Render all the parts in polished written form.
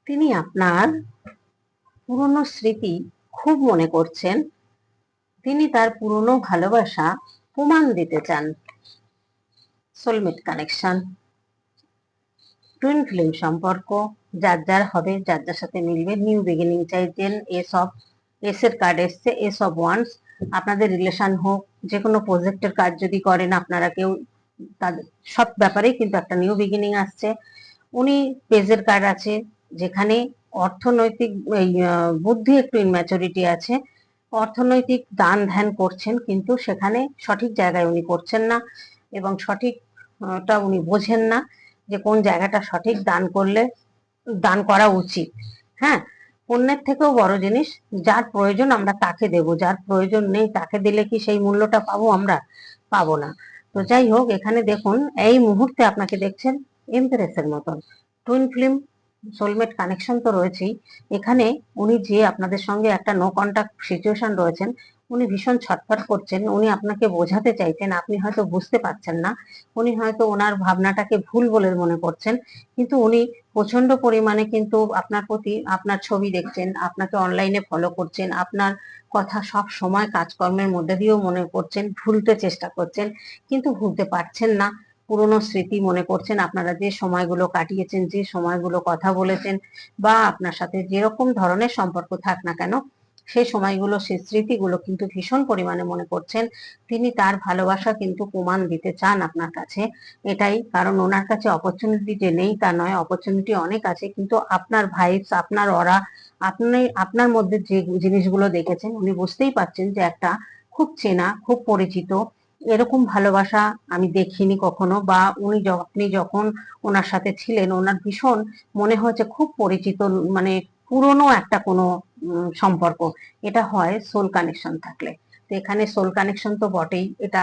তিনি আপনার পুরনো স্মৃতি খুব মনে করছেন। তিনি তার পুরনো ভালোবাসা প্রমাণ দিতে চান। সোলমেট কানেকশন, টুইন ফ্লেম সম্পর্ক, যার যার হবে, যার যার সাথে মিলবে। নিউ বিগিনিং চাইছেন, এসব এসের কার্ড এসছে, এসব ওয়ান্স। আপনাদের রিলেশন হোক, যে কোনো প্রজেক্টের কাজ যদি করেন আপনারা কেউ, তাদের সব ব্যাপারেই কিন্তু একটা নিউ বিগিনিং আসছে। উনি পেজের কার্ড আছে, যেখানে অর্থনৈতিক বুদ্ধি একটু ইনম্যাচুরিটি আছে। অর্থনৈতিক দান ধ্যান করছেন, কিন্তু সেখানে সঠিক জায়গায় উনি করছেন না, এবং সঠিকটা উনি বোঝেন না যে কোন জায়গাটা সঠিক দান করলে দান করা উচিত। হ্যাঁ, পুণ্যের থেকেও বড় জিনিস, যার প্রয়োজন আমরা তাকে দেব, যার প্রয়োজন নেই তাকে দিলে কি সেই মূল্যটা পাবো? আমরা পাবো না। তো যাই হোক, এখানে দেখুন এই মুহূর্তে আপনাকে দেখছেন এমপ্রেসের মতন। টুইন ফ্লেম সোলমেট কানেকশন তো রয়েছেই, এখানে উনি যে আপনাদের সঙ্গে একটা নো কন্টাক্ট সিচুয়েশন রয়েছেন, উনি ভীষণ ছটফট করছেন, উনি আপনাকে বোঝাতে চাইছেন, আপনি হয়তো বুঝতে পারছেন না। উনি হয়তো ওনার ভাবনাটাকে ভুল বলে মনে করছেন, কিন্তু উনি প্রচন্ড পরিমাণে কিন্তু আপনার প্রতি, আপনার ছবি দেখছেন, আপনাকে অনলাইনে ফলো করছেন, আপনার কথা সব সময় কাজকর্মের মধ্যে দিয়েও মনে করছেন, ভুলতে চেষ্টা করছেন, কিন্তু ভুলতে পারছেন না। পুরনো স্মৃতি মনে করছেন, আপনারা যে সময়গুলো কাটিয়েছেন, যে সময়গুলো কথা বলেছেন, বা আপনার সাথে যেরকম ধরনের সম্পর্ক থাক না কেন, সেই সময়গুলো, সেই স্মৃতিগুলো কিন্তু ভীষণ পরিমাণে মনে করছেন। তিনি তার ভালোবাসা কিন্তু প্রমাণ দিতে চান আপনার কাছে, এটাই কারণ। ওনার কাছে অপরচুনিটি যে নেই তা নয়, অপরচুনিটি অনেক আছে, কিন্তু আপনার ভাইবস, আপনার অরা, আপনি আপনার মধ্যে যে জিনিসগুলো দেখেছেন, উনি বুঝতেই পারছেন যে একটা খুব চেনা, খুব পরিচিত, এরকম ভালোবাসা আমি দেখিনি কখনো, বা আপনি যখন ওনার সাথে ছিলেন, ওনার ভীষণ মনে হয়েছে খুব পরিচিত, মানে পুরনো একটা কোনো সম্পর্ক। এটা হয় সোল কানেকশন থাকলে। তো এখানে সোল কানেকশন তো বটেই, এটা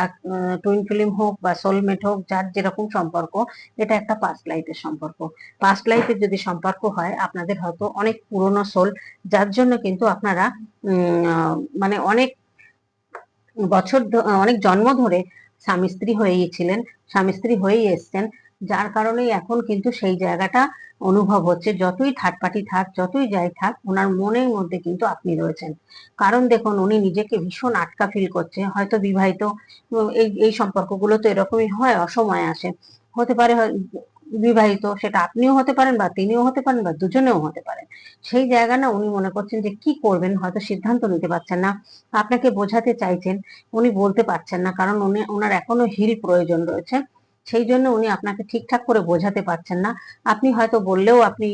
টুইন ফিল্ম হোক বা সোলমেট হোক, যার যেরকম সম্পর্ক, এটা একটা পাস্ট লাইফের সম্পর্ক। পাস্ট লাইফের যদি সম্পর্ক হয়, আপনাদের হয়তো অনেক পুরনো সোল, যার জন্য কিন্তু আপনারা মানে অনেক বছর, অনেক জন্ম ধরে স্বামী স্ত্রী হয়েই ছিলেন, স্বামী স্ত্রী হয়েই এসছেন, যার কারণেই এখন কিন্তু সেই জায়গাটা অনুভব হচ্ছে। যতই থার্ড পার্টি থাক, যতই যাই থাক, ওনার মনের মধ্যে কিন্তু আপনি রয়েছেন। কারণ দেখুন, উনি নিজেকে ভীষণ আটকা ফিল করছে, হয়তো বিবাহিত। এই এই সম্পর্কগুলো তো এরকমই হয়, অসময়ে আসে। হতে পারে বিবাহিত, সেটা আপনিও হতে পারেন, বা তিনিও হতে পারেন, বা দুজনেও হতে পারেন। সেই জায়গা না, উনি মনে করছেন যে কি করবেন, হয়তো সিদ্ধান্ত নিতে পারছেন না, আপনাকে বোঝাতে চাইছেন, উনি বলতে পারছেন না, কারণ উনি, ওনার এখনো হিল প্রয়োজন রয়েছে। সেই জন্য উনি আপনাকে ঠিকঠাক করে বোঝাতে পারছেন না। আপনি হয়তো বললেও আপনি